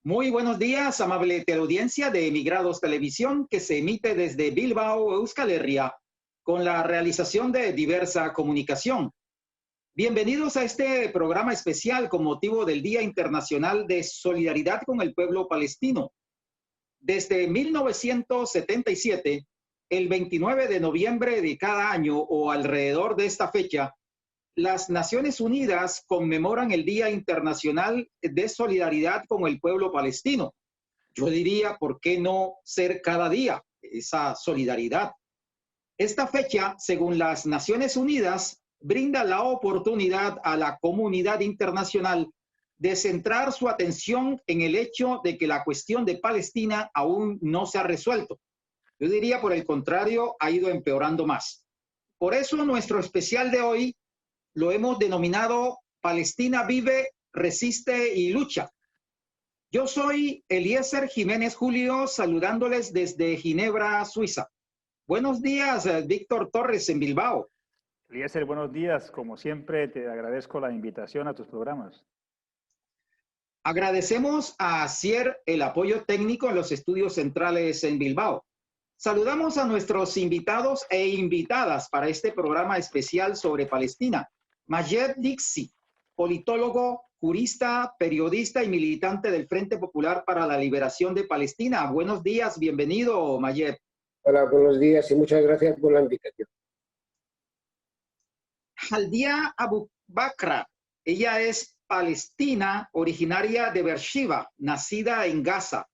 Muy buenos días, amable teleaudiencia de Emigrados Televisión, que se emite desde Bilbao, Euskal Herria, con la realización de Diversa Comunicación. Bienvenidos a este programa especial con motivo del Día Internacional de Solidaridad con el Pueblo Palestino. Desde 1977, el 29 de noviembre de cada año o alrededor de esta fecha, las Naciones Unidas conmemoran el Día Internacional de Solidaridad con el Pueblo Palestino. Yo diría, ¿por qué no ser cada día esa solidaridad? Esta fecha, según las Naciones Unidas, brinda la oportunidad a la comunidad internacional de centrar su atención en el hecho de que la cuestión de Palestina aún no se ha resuelto. Yo diría, por el contrario, ha ido empeorando más. Por eso, nuestro especial de hoy lo hemos denominado Palestina vive, resiste y lucha. Yo soy Eliezer Jiménez Julio, saludándoles desde Ginebra, Suiza. Buenos días, Víctor Torres en Bilbao. Eliezer, buenos días. Como siempre, te agradezco la invitación a tus programas. Agradecemos a Asier el apoyo técnico en los estudios centrales en Bilbao. Saludamos a nuestros invitados e invitadas para este programa especial sobre Palestina. Majed Dixi, politólogo, jurista, periodista y militante del Frente Popular para la Liberación de Palestina. Buenos días, bienvenido, Majed. Hola, buenos días y muchas gracias por la invitación. Haldia Abu Bakra, ella es palestina, originaria de Beersheba, nacida en Gaza.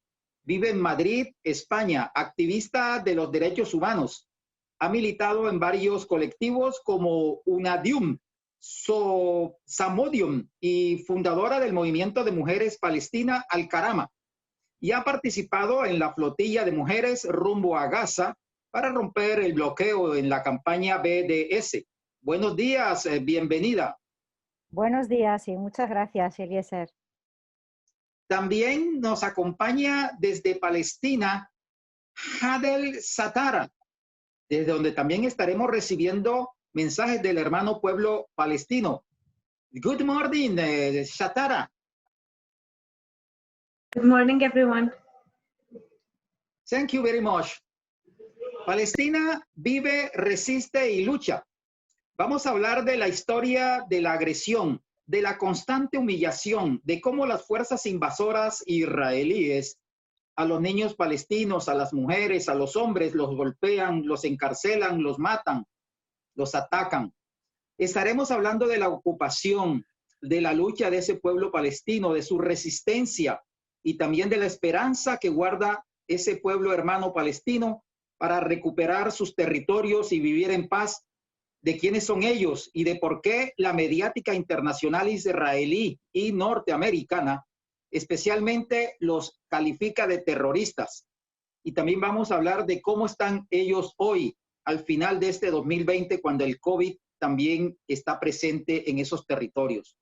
Vive en Madrid, España, activista de los derechos humanos. Ha militado en varios colectivos como UNADIUM, Samodium y fundadora del movimiento de mujeres palestina Al-Karama, y ha participado en la flotilla de mujeres rumbo a Gaza para romper el bloqueo en la campaña BDS. Buenos días, bienvenida. Buenos días y muchas gracias, Eliezer. También nos acompaña desde Palestina Hadel Satara, desde donde también estaremos recibiendo mensajes del hermano pueblo palestino. Good morning, Shatara. Good morning, everyone. Thank you very much. Palestina vive, resiste y lucha. Vamos a hablar de la historia de la agresión, de la constante humillación, de cómo las fuerzas invasoras israelíes a los niños palestinos, a las mujeres, a los hombres, los golpean, los encarcelan, los matan, los atacan. Estaremos hablando de la ocupación, de la lucha de ese pueblo palestino, de su resistencia y también de la esperanza que guarda ese pueblo hermano palestino para recuperar sus territorios y vivir en paz, de quiénes son ellos y de por qué la mediática internacional israelí y norteamericana especialmente los califica de terroristas. Y también vamos a hablar de cómo están ellos hoy, al final de este 2020, cuando el COVID también está presente en esos territorios.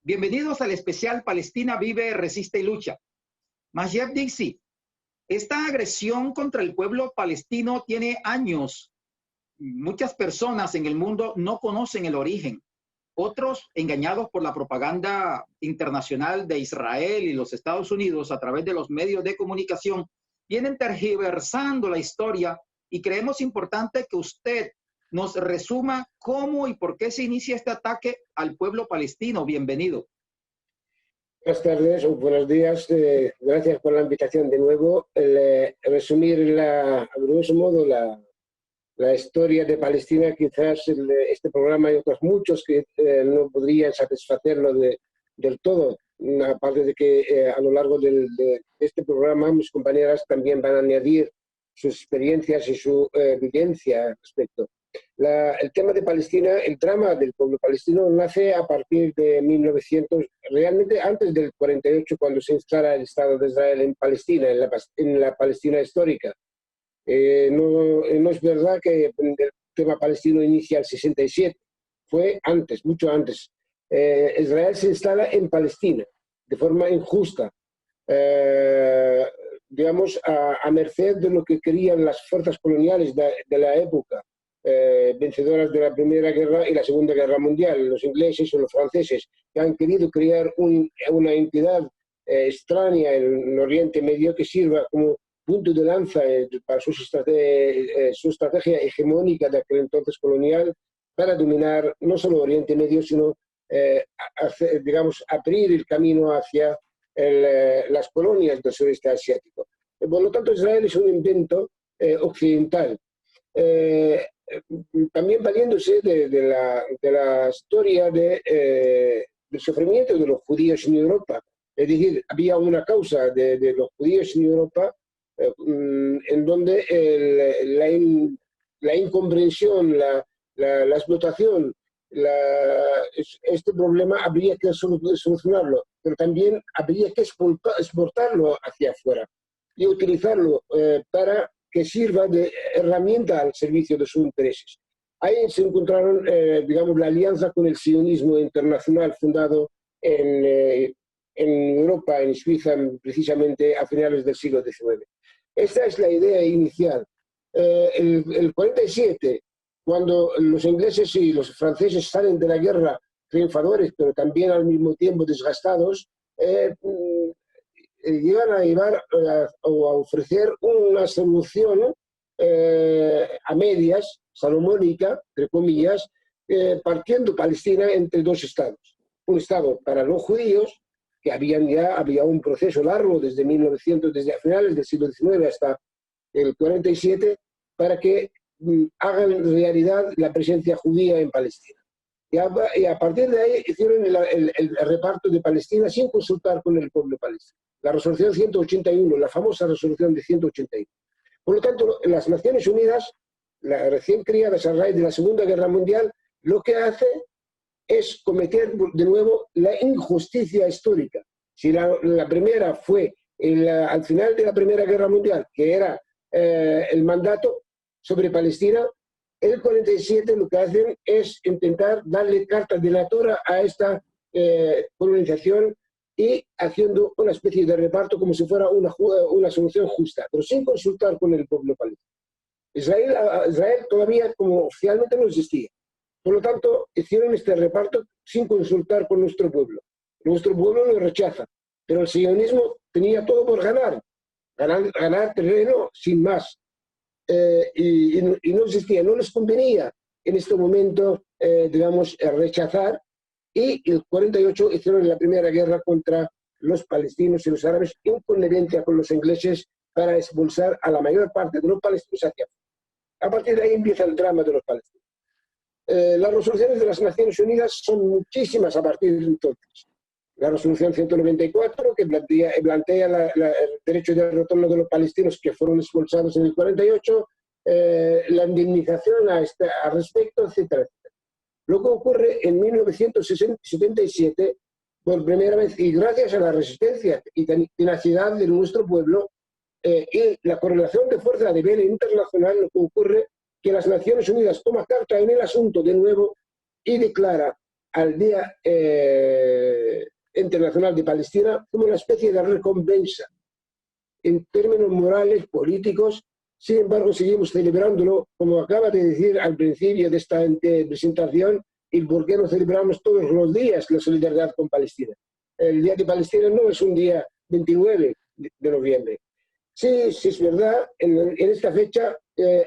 Bienvenidos al especial Palestina vive, resiste y lucha. Majed Dixi, esta agresión contra el pueblo palestino tiene años. Muchas personas en el mundo no conocen el origen. Otros, engañados por la propaganda internacional de Israel y los Estados Unidos a través de los medios de comunicación, vienen tergiversando la historia y creemos importante que usted nos resuma cómo y por qué se inicia este ataque al pueblo palestino. Bienvenido. Buenas tardes o buenos días. Gracias por la invitación de nuevo. Resumir a grosso modo la historia de Palestina, quizás este programa y otros muchos que no podrían satisfacerlo del todo. Aparte de que a lo largo de este programa mis compañeras también van a añadir sus experiencias y su vivencia al respecto. El tema de Palestina, el drama del pueblo palestino nace a partir de 1900, realmente antes del 48, cuando se instala el Estado de Israel en Palestina, en la Palestina histórica. No es verdad que el tema palestino inicia el 67, fue antes, mucho antes. Israel se instala en Palestina de forma injusta, digamos, a merced de lo que querían las fuerzas coloniales de la época, vencedoras de la Primera Guerra y la Segunda Guerra Mundial, los ingleses o los franceses, que han querido crear una entidad extraña en Oriente Medio que sirva como punto de lanza para su estrategia hegemónica de aquel entonces colonial para dominar no solo Oriente Medio, sino digamos, abrir el camino hacia las colonias del sureste asiático. Por lo tanto, Israel es un invento occidental. También valiéndose de la historia del sufrimiento de los judíos en Europa. Es decir, había una causa de los judíos en Europa en donde la incomprensión, la explotación, este problema habría que solucionarlo, pero también habría que exportarlo hacia afuera y utilizarlo para que sirva de herramienta al servicio de sus intereses. Ahí se encontraron, digamos, la alianza con el sionismo internacional fundado en Europa, en Suiza, precisamente a finales del siglo XIX. Esta es la idea inicial. El 47, cuando los ingleses y los franceses salen de la guerra triunfadores, pero también al mismo tiempo desgastados, llegan a llevar o a ofrecer una solución a medias, salomónica, entre comillas, partiendo Palestina entre dos estados. Un estado para los judíos, que había un proceso largo desde finales del siglo XIX hasta el 47, para que hagan realidad la presencia judía en Palestina. Y a partir de ahí hicieron el reparto de Palestina sin consultar con el pueblo palestino. La resolución 181, la famosa resolución de 181. Por lo tanto, las Naciones Unidas, la recién creadas a raíz de la Segunda Guerra Mundial, lo que hace es cometer de nuevo la injusticia histórica. Si la primera fue al final de la Primera Guerra Mundial, que era el mandato sobre Palestina, el 47 lo que hacen es intentar darle carta delatora a esta colonización y haciendo una especie de reparto como si fuera una solución justa, pero sin consultar con el pueblo palestino. Israel todavía como oficialmente no existía. Por lo tanto, hicieron este reparto sin consultar con nuestro pueblo. Nuestro pueblo lo rechaza, pero el sionismo tenía todo por ganar terreno sin más. Y no existía, no les convenía en este momento, digamos, rechazar, y el 48 hicieron la primera guerra contra los palestinos y los árabes en connivencia con los ingleses para expulsar a la mayor parte de los palestinos hacia afuera. A partir de ahí empieza el drama de los palestinos. Las resoluciones de las Naciones Unidas son muchísimas a partir de entonces. La resolución 194, que plantea el derecho de retorno de los palestinos que fueron expulsados en el 48, la indemnización al respecto, etcétera, etcétera. Lo que ocurre en 1977, por primera vez, y gracias a la resistencia y tenacidad de nuestro pueblo, y la correlación de fuerza a nivel internacional, lo que ocurre que las Naciones Unidas toma carta en el asunto de nuevo y declara al Día Internacional de Palestina como una especie de recompensa en términos morales, políticos. Sin embargo, seguimos celebrándolo, como acaba de decir al principio de esta presentación, y por qué no celebramos todos los días la solidaridad con Palestina. El Día de Palestina no es un día 29 de noviembre. Sí, es verdad, en esta fecha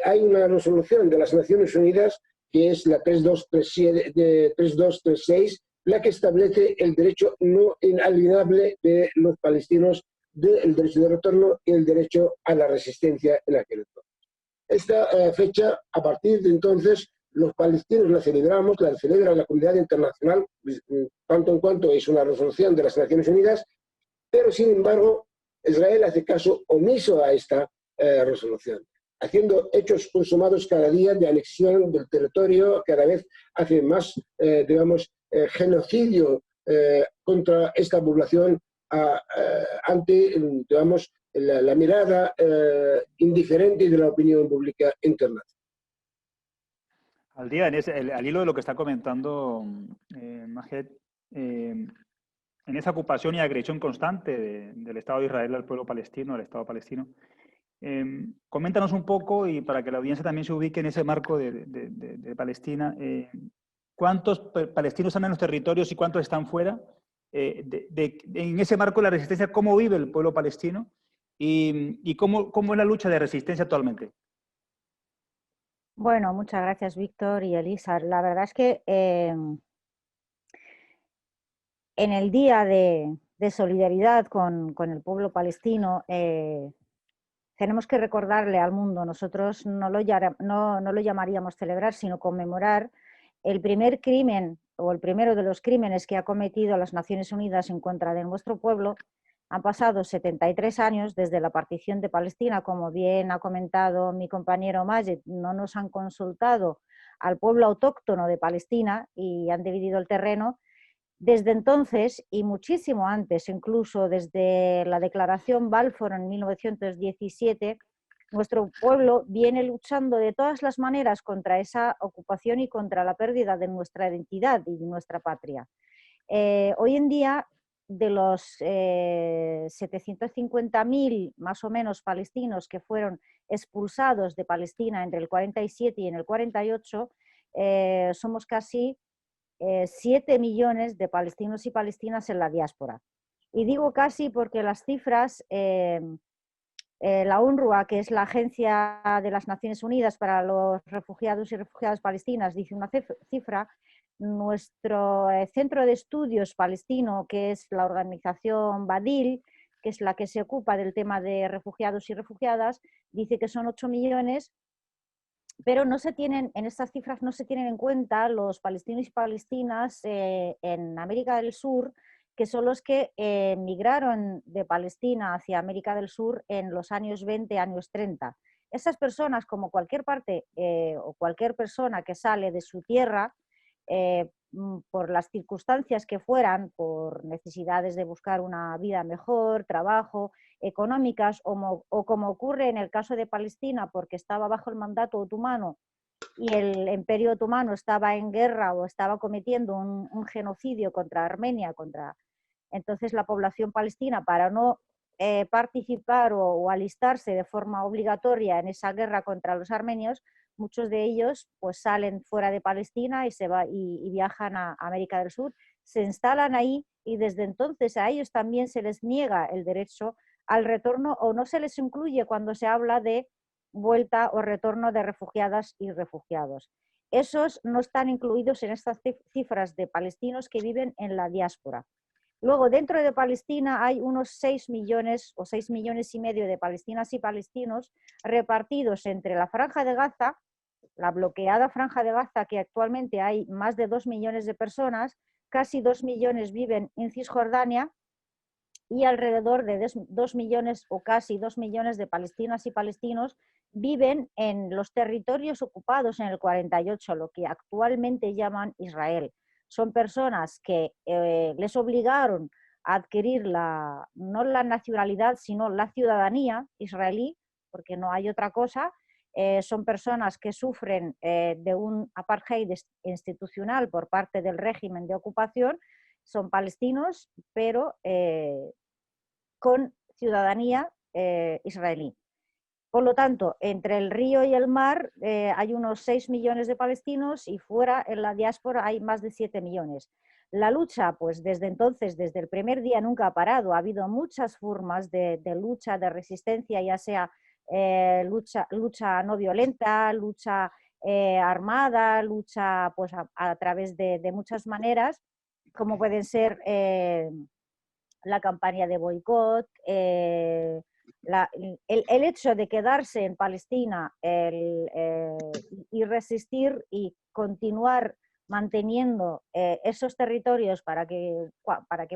hay una resolución de las Naciones Unidas, que es la 3236, la que establece el derecho no inalienable de los palestinos, del derecho de retorno y el derecho a la resistencia en aquel entonces. Esta fecha, a partir de entonces, los palestinos la celebramos, la celebra la comunidad internacional, tanto en cuanto es una resolución de las Naciones Unidas, pero sin embargo, Israel hace caso omiso a esta resolución, haciendo hechos consumados cada día de anexión del territorio, cada vez hace más, digamos, genocidio contra esta población ante, digamos, la mirada indiferente de la opinión pública internacional. Al día, al hilo de lo que está comentando Majed, en esa ocupación y agresión constante del Estado de Israel al pueblo palestino, al Estado palestino, coméntanos un poco, y para que la audiencia también se ubique en ese marco de Palestina, ¿cuántos palestinos están en los territorios y cuántos están fuera? en ese marco de la resistencia, cómo vive el pueblo palestino y cómo es la lucha de resistencia actualmente. Bueno, muchas gracias, Víctor y Elisa. La verdad es que en el día de solidaridad con el pueblo palestino, tenemos que recordarle al mundo, nosotros no lo llamaríamos celebrar, sino conmemorar el primer crimen o el primero de los crímenes que ha cometido las Naciones Unidas en contra de nuestro pueblo. Han pasado 73 años desde la partición de Palestina, como bien ha comentado mi compañero Majed, no nos han consultado al pueblo autóctono de Palestina y han dividido el terreno. Desde entonces, y muchísimo antes, incluso desde la Declaración Balfour en 1917, nuestro pueblo viene luchando de todas las maneras contra esa ocupación y contra la pérdida de nuestra identidad y de nuestra patria. Hoy en día, de los 750.000 más o menos palestinos que fueron expulsados de Palestina entre el 47 y en el 48, somos casi 7 millones de palestinos y palestinas en la diáspora. Y digo casi porque las cifras, la UNRWA, que es la Agencia de las Naciones Unidas para los Refugiados y Refugiadas Palestinas, dice una cifra. Nuestro centro de estudios palestino, que es la organización Badil, que es la que se ocupa del tema de refugiados y refugiadas, dice que son 8 millones, pero no se tienen, en estas cifras no se tienen en cuenta los palestinos y palestinas en América del Sur, que son los que migraron de Palestina hacia América del Sur en los años 20, años 30. Esas personas, como cualquier parte o cualquier persona que sale de su tierra, por las circunstancias que fueran, por necesidades de buscar una vida mejor, trabajo, económicas, o como ocurre en el caso de Palestina, porque estaba bajo el mandato otomano y el imperio otomano estaba en guerra o estaba cometiendo un genocidio contra Armenia, entonces la población palestina, para no participar o alistarse de forma obligatoria en esa guerra contra los armenios, muchos de ellos pues salen fuera de Palestina y viajan a América del Sur, se instalan ahí y desde entonces a ellos también se les niega el derecho al retorno o no se les incluye cuando se habla de vuelta o retorno de refugiadas y refugiados. Esos no están incluidos en estas cifras de palestinos que viven en la diáspora. Luego, dentro de Palestina hay unos 6 millones o 6 millones y medio de palestinas y palestinos repartidos entre la Franja de Gaza, la bloqueada Franja de Gaza, que actualmente hay más de 2 millones de personas, casi 2 millones viven en Cisjordania y alrededor de 2 millones o casi 2 millones de palestinas y palestinos viven en los territorios ocupados en el 48, lo que actualmente llaman Israel. Son personas que les obligaron a adquirir no la nacionalidad, sino la ciudadanía israelí, porque no hay otra cosa. Son personas que sufren de un apartheid institucional por parte del régimen de ocupación, son palestinos, pero con ciudadanía israelí. Por lo tanto, entre el río y el mar hay unos 6 millones de palestinos y fuera en la diáspora hay más de 7 millones. La lucha, pues desde entonces, desde el primer día nunca ha parado. Ha habido muchas formas de lucha, de resistencia, ya sea lucha no violenta, lucha armada, lucha pues a través de muchas maneras, como pueden ser la campaña de boicot, el hecho de quedarse en Palestina y resistir y continuar manteniendo esos territorios para que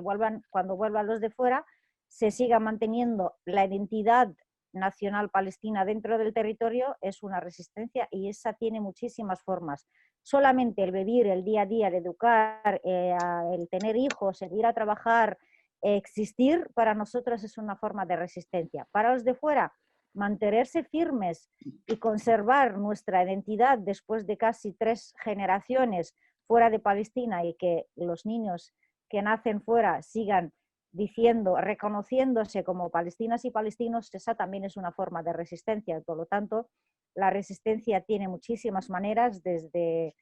vuelvan, cuando vuelvan los de fuera, se siga manteniendo la identidad nacional palestina dentro del territorio, es una resistencia y esa tiene muchísimas formas. Solamente el vivir el día a día, el educar, el tener hijos, el ir a trabajar, existir para nosotros es una forma de resistencia. Para los de fuera, mantenerse firmes y conservar nuestra identidad después de casi 3 generaciones fuera de Palestina y que los niños que nacen fuera sigan diciendo, reconociéndose como palestinas y palestinos, esa también es una forma de resistencia. Por lo tanto, la resistencia tiene muchísimas maneras, desde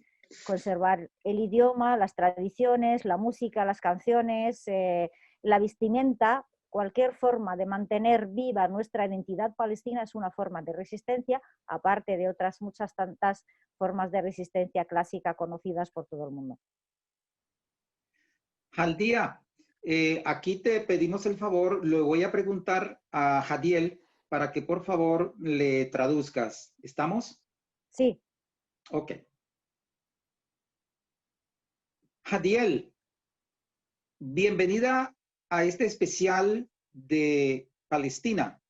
conservar el idioma, las tradiciones, la música, las canciones, la vestimenta. Cualquier forma de mantener viva nuestra identidad palestina es una forma de resistencia, aparte de otras muchas tantas formas de resistencia clásica conocidas por todo el mundo. Jaldía, aquí te pedimos el favor, le voy a preguntar a Jadiel para que por favor le traduzcas. ¿Estamos? Sí. Ok. Jadiel, bienvenida a este especial de Palestina.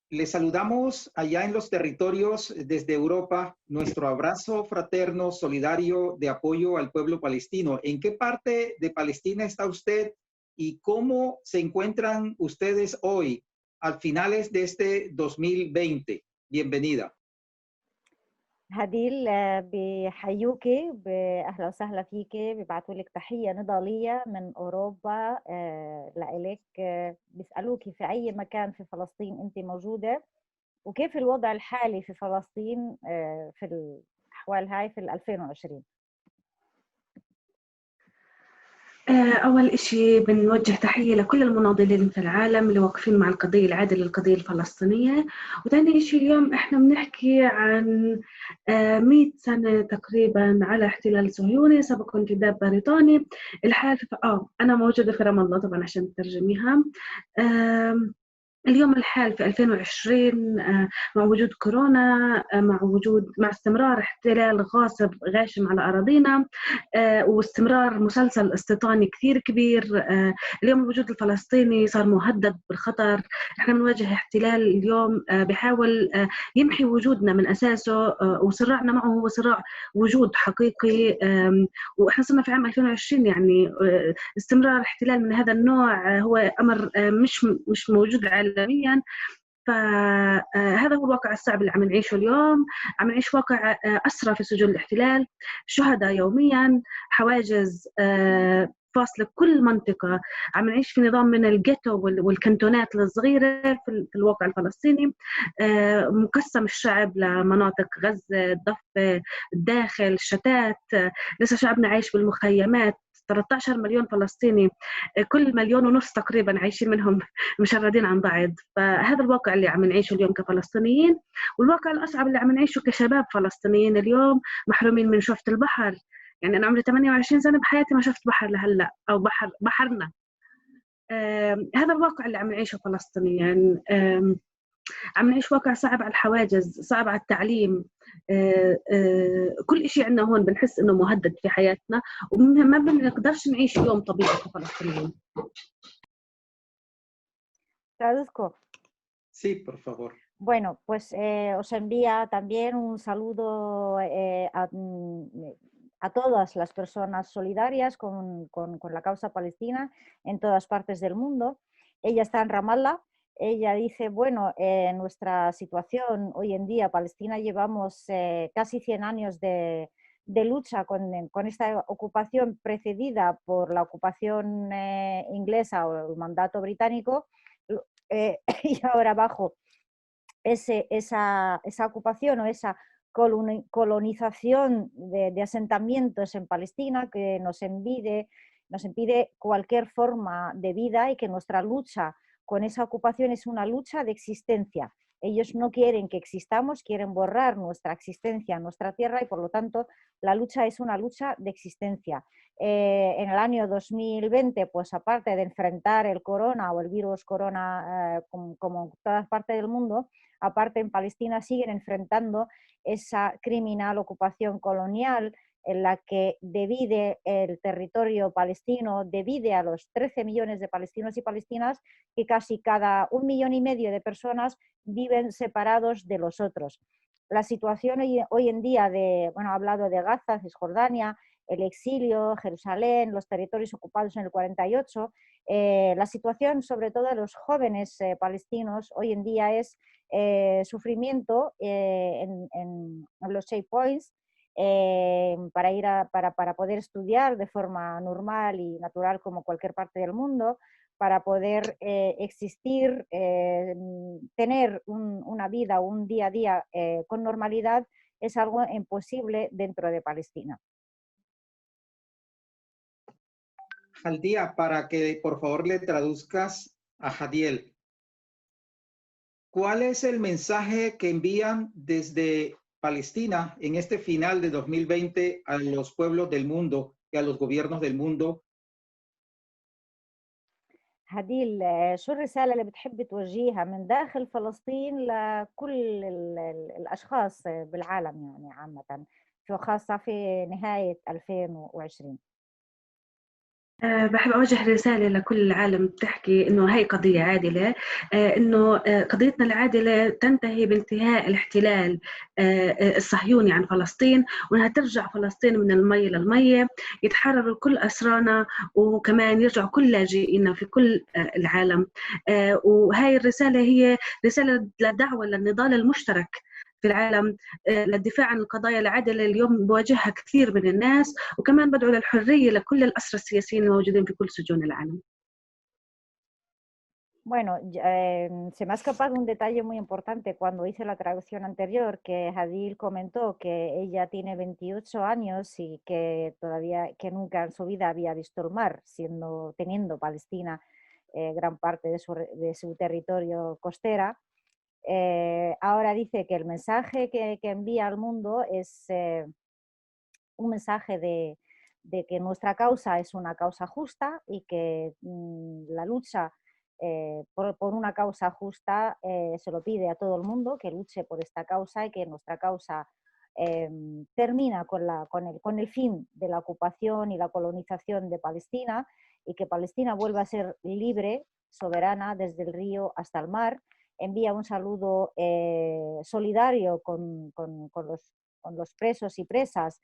Le saludamos allá en los territorios desde Europa, nuestro abrazo fraterno, solidario de apoyo al pueblo palestino. ¿En qué parte de Palestina está usted y cómo se encuentran ustedes hoy, a finales de este 2020? Bienvenida. هديل بيحيوكي أهلا وسهلا فيكي، بيبعتوا لك تحية نضالية من أوروبا لإلك، بيسألوكي في أي مكان في فلسطين أنت موجودة وكيف الوضع الحالي في فلسطين في الأحوال هاي في 2020. أول إشي بنوجه تحية لكل المناضلين في العالم اللي واقفين مع القضية العادلة للقضية الفلسطينية. وثاني إشي اليوم إحنا بنحكي عن 100 سنة تقريبا على احتلال صهيوني سبق انتداب بريطاني. الحال أنا موجودة في رام الله طبعا عشان تترجميها. اليوم الحال في 2020 مع وجود كورونا، مع استمرار احتلال غاصب غاشم على أراضينا، واستمرار مسلسل استيطاني كثير كبير. اليوم الوجود الفلسطيني صار مهدد بالخطر. احنا بنواجه احتلال اليوم بيحاول يمحي وجودنا من أساسه، وصراعنا معه هو صراع وجود حقيقي. واحنا صرنا في عام 2020، يعني استمرار احتلال من هذا النوع هو أمر مش موجود عالميا. فهذا هو الواقع الصعب اللي عم نعيشه اليوم. عم نعيش واقع أسرى في سجون الاحتلال، شهداء يوميا، حواجز فاصلة كل منطقة. عم نعيش في نظام من الجيتو والكنتونات الصغيرة في الواقع الفلسطيني. مقسم الشعب لمناطق غزة، الضفة، الداخل، الشتات. لسه شعبنا عايش بالمخيمات. 13 مليون فلسطيني، كل 1.5 مليون تقريبا عايشين منهم مشردين عن بعض. فهذا الواقع اللي عم نعيشه اليوم كفلسطينيين. والواقع الأصعب اللي عم نعيشه كشباب فلسطينيين اليوم، محرومين من شفت البحر. يعني أنا عمري 28 سنة بحياتي ما شفت بحر لهلا، أو بحرنا. هذا الواقع اللي عم نعيشه فلسطينيين. عم نعيش واقع صعب على الحواجز، صعب على التعليم. كل شيء عندنا هون بنحس إنه مهدد في حياتنا، وما بنقدرش نعيش يوم طبيعي كفلسطينيين. Traduzco. Sí, por favor. Bueno, pues os envía también un saludo a todas las personas solidarias con la causa palestina en todas partes del mundo. Ella está en Ramallah. Ella dice, bueno, nuestra situación hoy en día, Palestina, llevamos casi 100 años de lucha con esta ocupación precedida por la ocupación inglesa o el mandato británico, y ahora bajo esa ocupación o esa colonización de asentamientos en Palestina que nos impide cualquier forma de vida, y que nuestra lucha con esa ocupación es una lucha de existencia. Ellos no quieren que existamos, quieren borrar nuestra existencia en nuestra tierra, y por lo tanto la lucha es una lucha de existencia. En el año 2020, pues aparte de enfrentar el corona o el virus corona como en todas partes del mundo, aparte en Palestina siguen enfrentando esa criminal ocupación colonial en la que divide el territorio palestino, divide a los 13 millones de palestinos y palestinas, que casi cada 1,5 millones de personas viven separados de los otros. La situación hoy en día ha hablado de Gaza, Cisjordania, el exilio, Jerusalén, los territorios ocupados en el 48, la situación sobre todo de los jóvenes palestinos hoy en día es sufrimiento en los checkpoints, para poder estudiar de forma normal y natural como cualquier parte del mundo, para poder existir, tener una vida, un día a día con normalidad, es algo imposible dentro de Palestina. Jaldía, para que por favor le traduzcas a Jadiel, ¿cuál es el mensaje que envían desde Palestina en este final de 2020 a los pueblos del mundo y a los gobiernos del mundo? هديل، شو الرسالة اللي بتحب توجهيها من داخل فلسطين لكل الأشخاص بالعالم يعني عامة، خاصة في نهاية 2020؟ بحب أوجه رسالة لكل العالم بتحكي إنه هاي قضية عادلة، إنه قضيتنا العادلة تنتهي بانتهاء الاحتلال الصهيوني عن فلسطين، وإنها ترجع فلسطين من المية للمية، يتحرروا كل أسرانا، وكمان يرجعوا كل لاجئين في كل العالم. وهاي الرسالة هي رسالة لدعوة للنضال المشترك في العالم للدفاع عن القضايا العادلة اليوم بواجهها كثير من الناس، وكمان بدعو للحرية لكل الأسرى السياسيين الموجودين في كل سجون العالم. Bueno, se me ha escapado un detalle muy importante cuando hice la traducción anterior, que Hadil comentó que ella tiene 28 años y que nunca en su vida había visto el mar, teniendo Palestina gran parte de su territorio costera. Ahora dice que el mensaje que envía al mundo es un mensaje de que nuestra causa es una causa justa y que la lucha por una causa justa se lo pide a todo el mundo, que luche por esta causa y que nuestra causa termina con el fin de la ocupación y la colonización de Palestina, y que Palestina vuelva a ser libre, soberana, desde el río hasta el mar. Envía un saludo solidario con los presos y presas,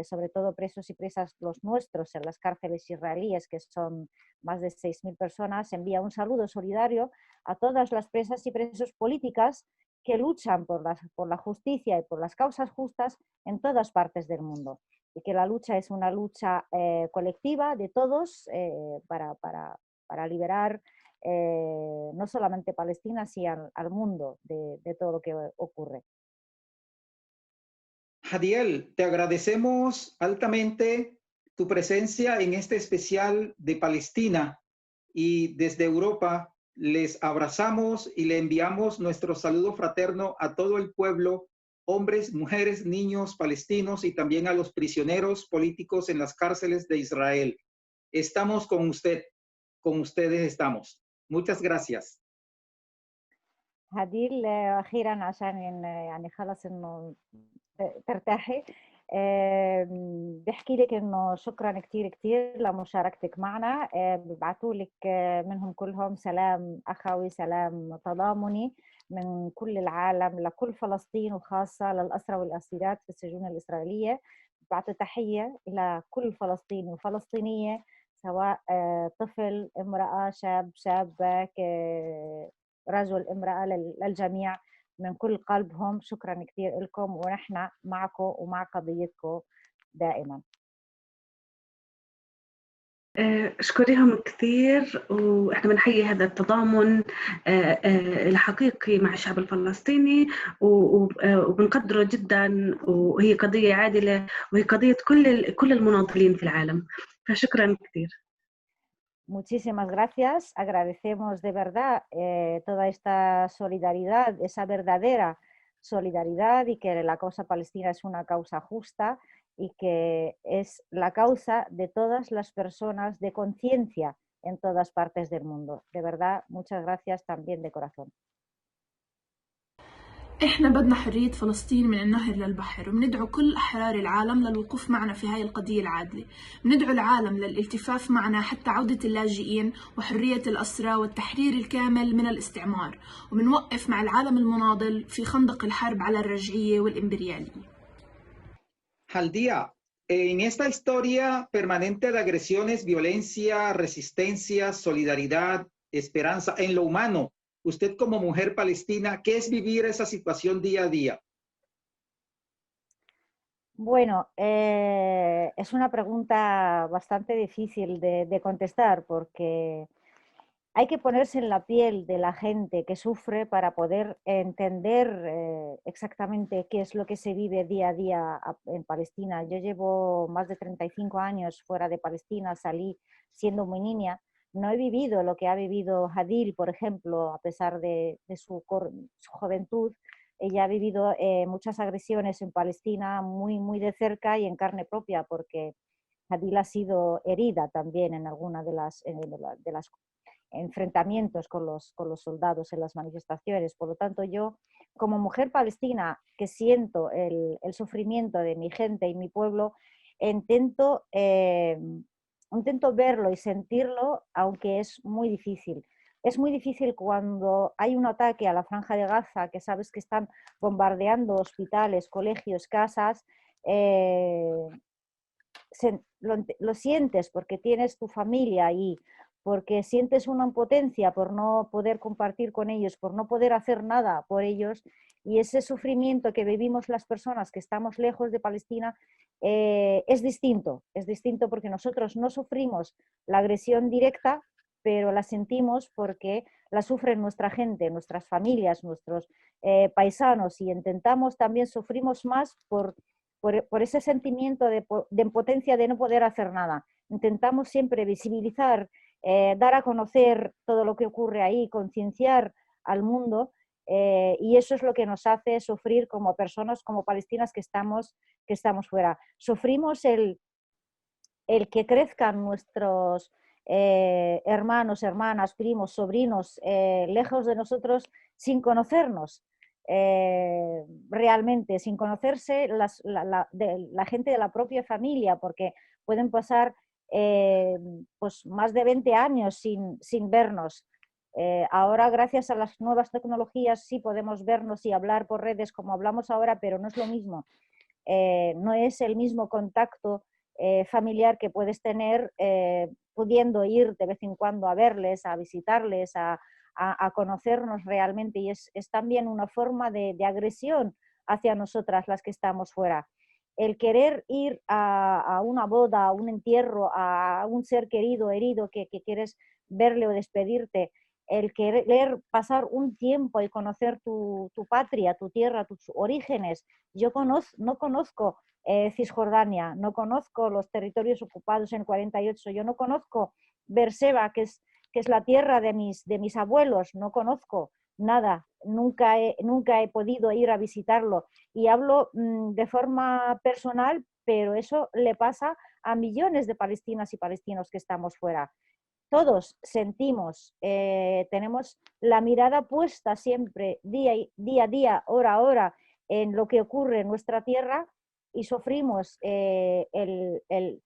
sobre todo presos y presas los nuestros en las cárceles israelíes, que son más de 6.000 personas. Envía un saludo solidario a todas las presas y presos políticas que luchan por la justicia y por las causas justas en todas partes del mundo, y que la lucha es una lucha colectiva de todos para liberar no solamente Palestina, sino al mundo de todo lo que ocurre. Jadiel, te agradecemos altamente tu presencia en este especial de Palestina, y desde Europa les abrazamos y le enviamos nuestro saludo fraterno a todo el pueblo, hombres, mujeres, niños palestinos, y también a los prisioneros políticos en las cárceles de Israel. Estamos con usted, con ustedes estamos. Muchas gracias. هديل، أخيرا عشان يعني خلص إنه ترتاحي، بحكي لك إنه شكرا كتير كتير لمشاركتك معنا. ببعثوا لك منهم كلهم سلام أخوي، سلام تضامني من كل العالم لكل فلسطين، وخاصة للأسرى والأسيرات في السجون الإسرائيلية. بعثوا تحية إلى كل فلسطيني وفلسطينية، سواء طفل، امرأة، شابة، رجل، امرأة، للجميع من كل قلبهم. شكرا كثير لكم، ونحن معكم ومع قضيتكم دائما. اشكرهم كثير، واحنا بنحيي هذا التضامن الحقيقي مع الشعب الفلسطيني، وبنقدره جدا، وهي قضية عادلة، وهي قضية كل المناضلين في العالم. فشكرا كثير. Muchísimas gracias. Agradecemos de verdad toda esta solidaridad, esa verdadera solidaridad, y que la causa palestina es una causa justa y que es la causa de todas las personas de conciencia en todas partes del mundo. De verdad, muchas gracias también de corazón. إحنا بدنا حرية فلسطين من النهر للبحر، وبندعو كل أحرار العالم للوقوف معنا في هاي القضية العادلة. بندعو العالم للالتفاف معنا حتى عودة اللاجئين وحرية الأسرى والتحرير الكامل من الاستعمار، وبنوقف مع العالم المناضل في خندق الحرب على الرجعية والإمبريالية. Jaldía, en esta historia permanente de agresiones, violencia, resistencia, solidaridad, esperanza en lo humano, usted como mujer palestina, ¿qué es vivir esa situación día a día? Bueno, es una pregunta bastante difícil de contestar, porque hay que ponerse en la piel de la gente que sufre para poder entender exactamente qué es lo que se vive día a día en Palestina. Yo llevo más de 35 años fuera de Palestina, salí siendo muy niña. No he vivido lo que ha vivido Hadil, por ejemplo, a pesar de su juventud. Ella ha vivido muchas agresiones en Palestina muy de cerca y en carne propia, porque Hadil ha sido herida también en alguna de las enfrentamientos con los soldados en las manifestaciones. Por lo tanto, yo, como mujer palestina que siento el sufrimiento de mi gente y mi pueblo, intento verlo y sentirlo, aunque es muy difícil. Es muy difícil cuando hay un ataque a la Franja de Gaza, que sabes que están bombardeando hospitales, colegios, casas. Lo sientes porque tienes tu familia ahí, porque sientes una impotencia por no poder compartir con ellos, por no poder hacer nada por ellos, y ese sufrimiento que vivimos las personas que estamos lejos de Palestina es distinto porque nosotros no sufrimos la agresión directa, pero la sentimos porque la sufren nuestra gente, nuestras familias, nuestros paisanos, y intentamos también, sufrimos más por ese sentimiento de impotencia, de no poder hacer nada. Intentamos siempre visibilizar, dar a conocer todo lo que ocurre ahí, concienciar al mundo, y eso es lo que nos hace sufrir como personas, como palestinas que estamos fuera. Sufrimos el que crezcan nuestros hermanos, hermanas, primos, sobrinos, lejos de nosotros, sin conocernos. Realmente, sin conocerse la gente de la propia familia, porque pueden pasar pues más de 20 años sin vernos. Ahora, gracias a las nuevas tecnologías, sí podemos vernos y hablar por redes como hablamos ahora, pero no es lo mismo. No es el mismo contacto familiar que puedes tener pudiendo ir de vez en cuando a verles, a visitarles, a conocernos realmente, y es también una forma de agresión hacia nosotras las que estamos fuera. El querer ir a una boda, a un entierro, a un ser querido, herido, que quieres verle o despedirte, el querer pasar un tiempo y conocer tu patria, tu tierra, tus orígenes. Yo no conozco Cisjordania, no conozco los territorios ocupados en 48, yo no conozco Beerseba, que es la tierra de mis abuelos, no conozco nada, nunca he podido ir a visitarlo, y hablo de forma personal, pero eso le pasa a millones de palestinas y palestinos que estamos fuera. Todos sentimos, tenemos la mirada puesta siempre, día a día, hora a hora, en lo que ocurre en nuestra tierra, y sufrimos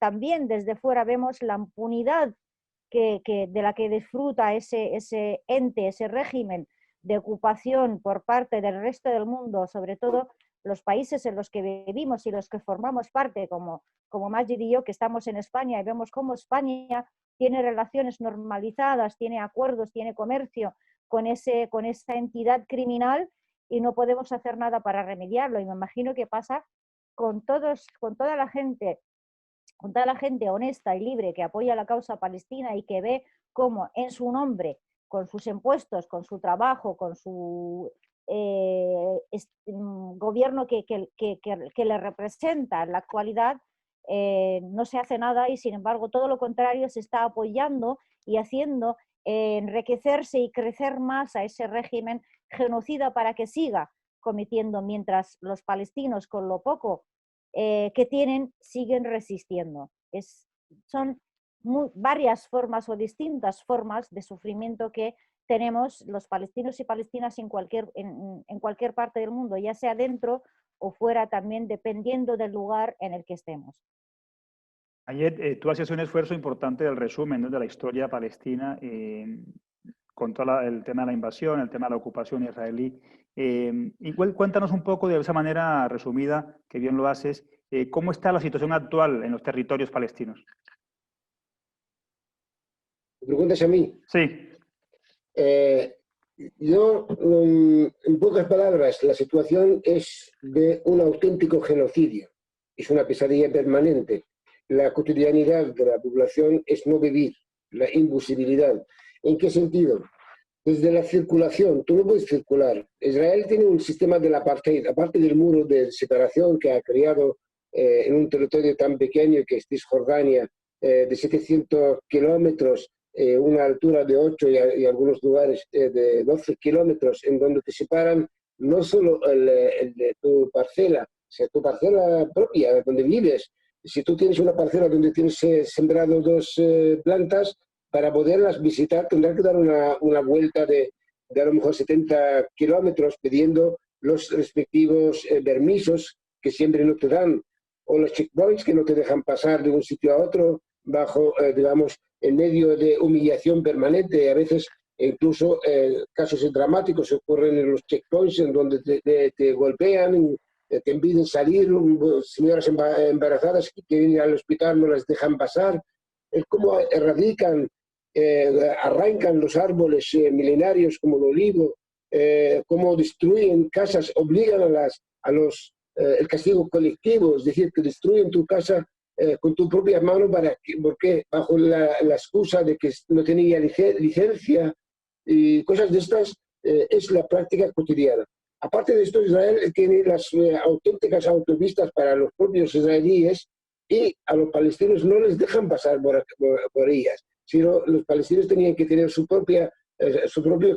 también desde fuera vemos la impunidad de la que disfruta ese ente, ese régimen de ocupación por parte del resto del mundo, sobre todo los países en los que vivimos y los que formamos parte, como Magid y yo, que estamos en España, y vemos cómo España tiene relaciones normalizadas, tiene acuerdos, tiene comercio con esa entidad criminal, y no podemos hacer nada para remediarlo. Y me imagino que pasa con toda la gente honesta y libre que apoya la causa palestina y que ve cómo en su nombre, con sus impuestos, con su trabajo, con su gobierno que le representa en la actualidad, no se hace nada, y sin embargo todo lo contrario, se está apoyando y haciendo enriquecerse y crecer más a ese régimen genocida para que siga cometiendo, mientras los palestinos, con lo poco que tienen, siguen resistiendo. Son varias formas o distintas formas de sufrimiento que tenemos los palestinos y palestinas en cualquier parte del mundo, ya sea dentro o fuera, también dependiendo del lugar en el que estemos. Ayer tú hacías un esfuerzo importante del resumen, ¿no?, de la historia palestina, con todo el tema de la invasión, el tema de la ocupación israelí. Igual cuéntanos un poco, de esa manera resumida, que bien lo haces, ¿cómo está la situación actual en los territorios palestinos? ¿Me preguntas a mí? Sí. Yo, en pocas palabras, la situación es de un auténtico genocidio. Es una pesadilla permanente. La cotidianidad de la población es no vivir, la invisibilidad. ¿En qué sentido? Desde la circulación, tú no puedes circular. Israel tiene un sistema del apartheid, aparte del muro de separación que ha creado en un territorio tan pequeño que es Cisjordania, de 700 kilómetros, una altura de 8 y algunos lugares de 12 kilómetros, en donde te separan no solo tu parcela, o sea, tu parcela propia, donde vives. Si tú tienes una parcela donde tienes sembrado 2 plantas, para poderlas visitar tendrás que dar una vuelta de a lo mejor 70 kilómetros pidiendo los respectivos permisos que siempre no te dan, o los checkpoints que no te dejan pasar de un sitio a otro bajo, digamos, en medio de humillación permanente. A veces incluso casos dramáticos ocurren en los checkpoints en donde te golpean, te impiden salir, señoras embarazadas que quieren ir al hospital no las dejan pasar. Es como erradican, arrancan los árboles milenarios como el olivo, cómo destruyen casas, obligan el castigo colectivo, es decir, que destruyen tu casa con tu propia mano, porque bajo la excusa de que no tenía licencia y cosas de estas, es la práctica cotidiana. Aparte de esto, Israel tiene las auténticas autopistas para los propios israelíes y a los palestinos no les dejan pasar por ellas, sino los palestinos tenían que tener sus propios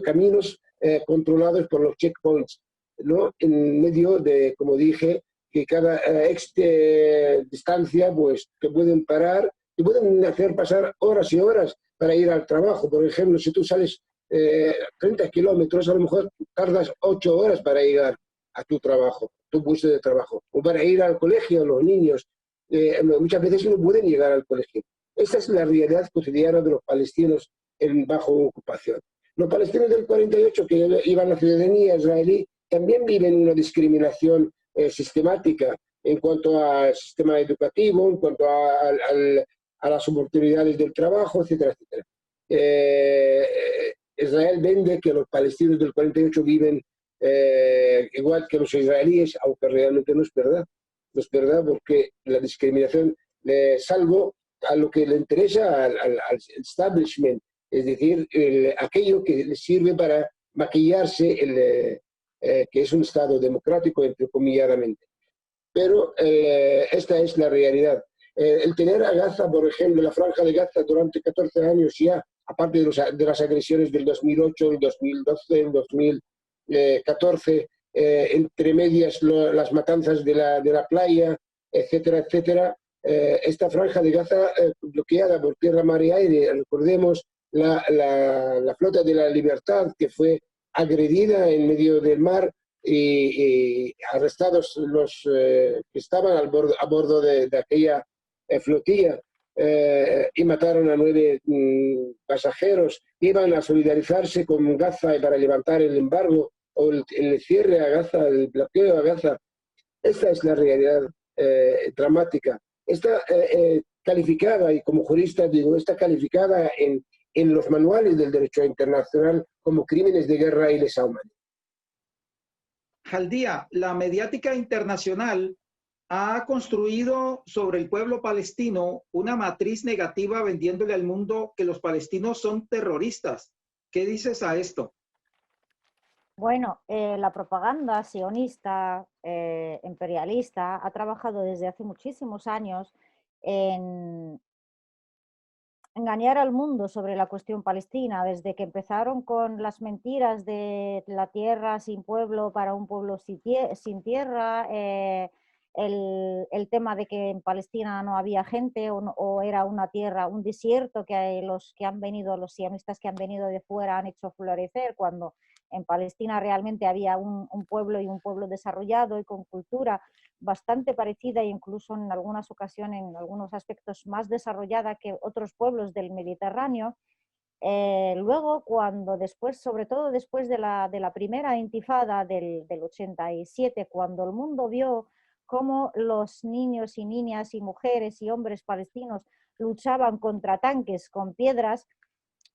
caminos controlados por los checkpoints, ¿no? En medio de, como dije, que cada distancia pues te pueden parar, te pueden hacer pasar horas y horas para ir al trabajo. Por ejemplo, si tú sales 30 kilómetros, a lo mejor tardas 8 horas para llegar a tu trabajo, tu puesto de trabajo, o para ir al colegio, los niños. Muchas veces no pueden llegar al colegio. Esta es la realidad cotidiana de los palestinos bajo ocupación. Los palestinos del 48 que iban a la ciudadanía israelí también viven una discriminación sistemática en cuanto al sistema educativo, en cuanto a las oportunidades del trabajo, etcétera, etcétera. Israel vende que los palestinos del 48 viven igual que los israelíes, aunque realmente no es verdad. No es verdad porque la discriminación, salvo a lo que le interesa al establishment, es decir, aquello que le sirve para maquillarse que es un Estado democrático, entrecomilladamente. Pero esta es la realidad. El tener a Gaza, por ejemplo, la franja de Gaza durante 14 años ya, aparte de las agresiones del 2008, el 2012, el 2014, entre medias las matanzas de la playa, etcétera, etcétera, esta franja de Gaza bloqueada por tierra, mar y aire. Recordemos la flota de la libertad que fue agredida en medio del mar y arrestados los que estaban a bordo de aquella flotilla y mataron a 9 pasajeros. Iban a solidarizarse con Gaza para levantar el embargo o el cierre a Gaza, el bloqueo a Gaza. Esta es la realidad dramática. Está calificada, y como jurista digo, está calificada en los manuales del derecho internacional como crímenes de guerra y lesa humanidad. Jaldía, la mediática internacional ha construido sobre el pueblo palestino una matriz negativa vendiéndole al mundo que los palestinos son terroristas. ¿Qué dices a esto? Bueno, la propaganda sionista, imperialista, ha trabajado desde hace muchísimos años en engañar al mundo sobre la cuestión palestina, desde que empezaron con las mentiras de la tierra sin pueblo para un pueblo sin tierra, el tema de que en Palestina no había gente o era una tierra, un desierto que los sionistas que han venido de fuera han hecho florecer, cuando en Palestina realmente había un pueblo y un pueblo desarrollado y con cultura bastante parecida e incluso en algunas ocasiones, en algunos aspectos más desarrollada que otros pueblos del Mediterráneo. Luego, sobre todo después de la primera intifada del 87, cuando el mundo vio cómo los niños y niñas y mujeres y hombres palestinos luchaban contra tanques con piedras,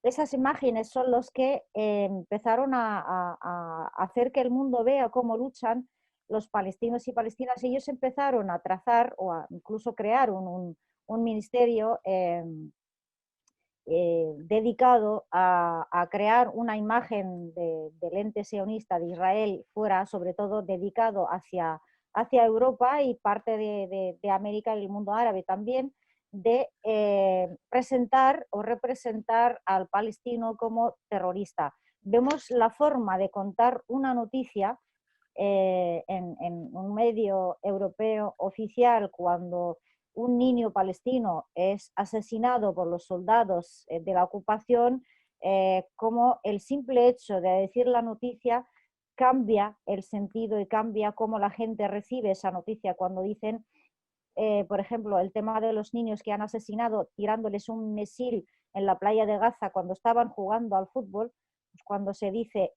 esas imágenes son los que empezaron a hacer que el mundo vea cómo luchan los palestinos y palestinas. Ellos empezaron a trazar o a incluso crear un ministerio dedicado a crear una imagen del ente sionista de Israel, fuera sobre todo dedicado hacia Europa y parte de América y el mundo árabe también, de presentar o representar al palestino como terrorista. Vemos la forma de contar una noticia en un medio europeo oficial cuando un niño palestino es asesinado por los soldados de la ocupación, como el simple hecho de decir la noticia cambia el sentido y cambia cómo la gente recibe esa noticia. Cuando dicen, por ejemplo, el tema de los niños que han asesinado tirándoles un misil en la playa de Gaza cuando estaban jugando al fútbol, pues cuando se dice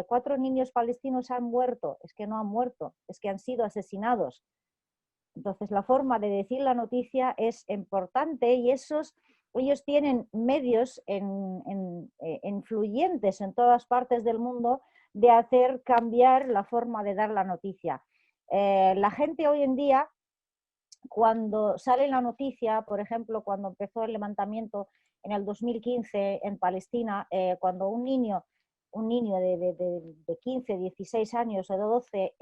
4 niños palestinos han muerto, es que no han muerto, es que han sido asesinados. Entonces, la forma de decir la noticia es importante y ellos tienen medios influyentes en todas partes del mundo de hacer cambiar la forma de dar la noticia. La gente hoy en día, cuando sale la noticia, por ejemplo, cuando empezó el levantamiento en el 2015 en Palestina, cuando un niño de 15, 16 años o de 12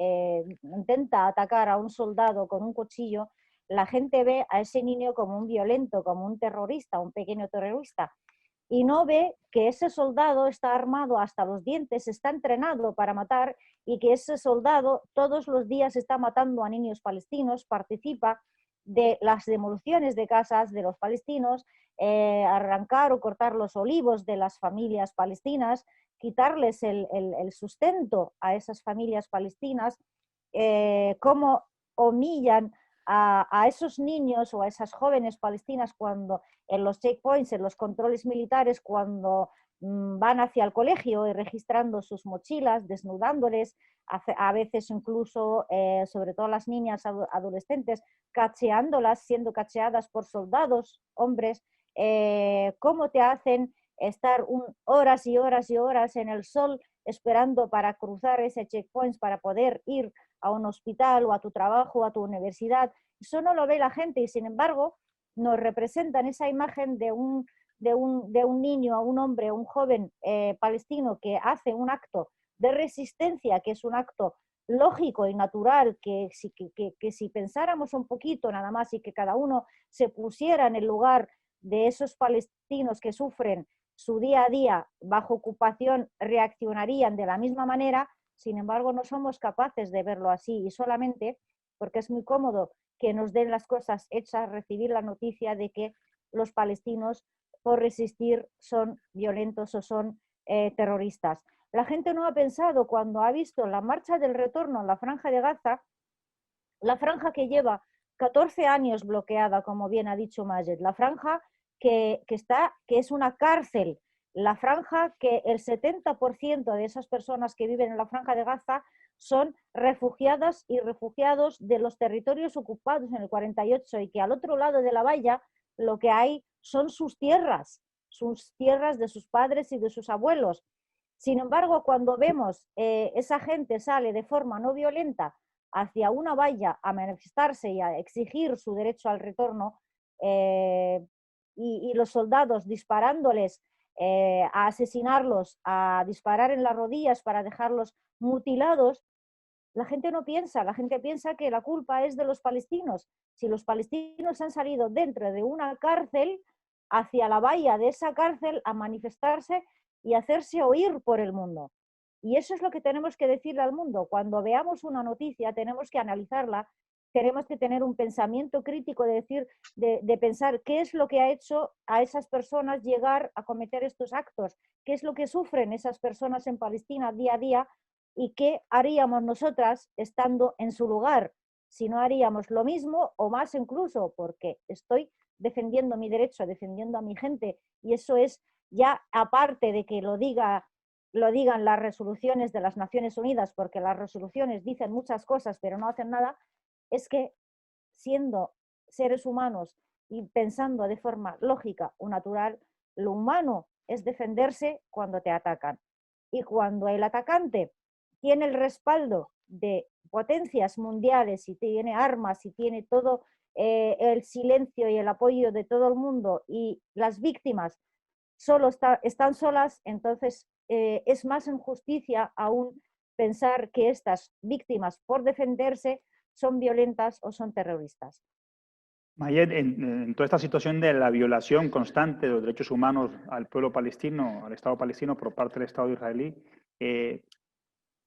intenta atacar a un soldado con un cuchillo, la gente ve a ese niño como un violento, como un terrorista, un pequeño terrorista, y no ve que ese soldado está armado hasta los dientes, está entrenado para matar, y que ese soldado todos los días está matando a niños palestinos, participa de las demoliciones de casas de los palestinos, arrancar o cortar los olivos de las familias palestinas, quitarles el sustento a esas familias palestinas, cómo humillan a esos niños o a esas jóvenes palestinas cuando en los checkpoints, en los controles militares, cuando van hacia el colegio y registrando sus mochilas, desnudándoles, a veces incluso, sobre todo las niñas adolescentes, cacheándolas, siendo cacheadas por soldados, hombres, cómo te hacen estar horas y horas y horas en el sol esperando para cruzar ese checkpoint para poder ir a un hospital o a tu trabajo o a tu universidad. Eso no lo ve la gente y sin embargo nos representan esa imagen de un niño, un hombre, un joven palestino que hace un acto de resistencia, que es un acto lógico y natural, que si pensáramos un poquito nada más y que cada uno se pusiera en el lugar de esos palestinos que sufren su día a día bajo ocupación, reaccionarían de la misma manera. Sin embargo, no somos capaces de verlo así y solamente porque es muy cómodo que nos den las cosas hechas, recibir la noticia de que los palestinos por resistir son violentos o son terroristas. La gente no ha pensado cuando ha visto la marcha del retorno en la Franja de Gaza, la franja que lleva 14 años bloqueada, como bien ha dicho Majed, la franja que es una cárcel, la franja que el 70% de esas personas que viven en la Franja de Gaza son refugiadas y refugiados de los territorios ocupados en el 48 y que al otro lado de la valla lo que hay son sus tierras de sus padres y de sus abuelos. Sin embargo, cuando vemos esa gente sale de forma no violenta hacia una valla a manifestarse y a exigir su derecho al retorno, y los soldados disparándoles, a asesinarlos, a disparar en las rodillas para dejarlos mutilados, la gente no piensa, la gente piensa que la culpa es de los palestinos. Si los palestinos han salido dentro de una cárcel, hacia la valla de esa cárcel a manifestarse y hacerse oír por el mundo. Y eso es lo que tenemos que decirle al mundo. Cuando veamos una noticia tenemos que analizarla, tenemos que tener un pensamiento crítico de decir, de pensar qué es lo que ha hecho a esas personas llegar a cometer estos actos, qué es lo que sufren esas personas en Palestina día a día y qué haríamos nosotras estando en su lugar, si no haríamos lo mismo o más incluso, porque estoy defendiendo mi derecho, defendiendo a mi gente, y eso es ya aparte de que lo digan las resoluciones de las Naciones Unidas, porque las resoluciones dicen muchas cosas pero no hacen nada, es que siendo seres humanos y pensando de forma lógica o natural, lo humano es defenderse cuando te atacan. Y cuando el atacante tiene el respaldo de potencias mundiales y tiene armas y tiene todo el silencio y el apoyo de todo el mundo y las víctimas están solas, entonces es más injusticia aún pensar que estas víctimas, por defenderse, son violentas o son terroristas. Mayed, en toda esta situación de la violación constante de los derechos humanos al pueblo palestino, al Estado palestino por parte del Estado israelí,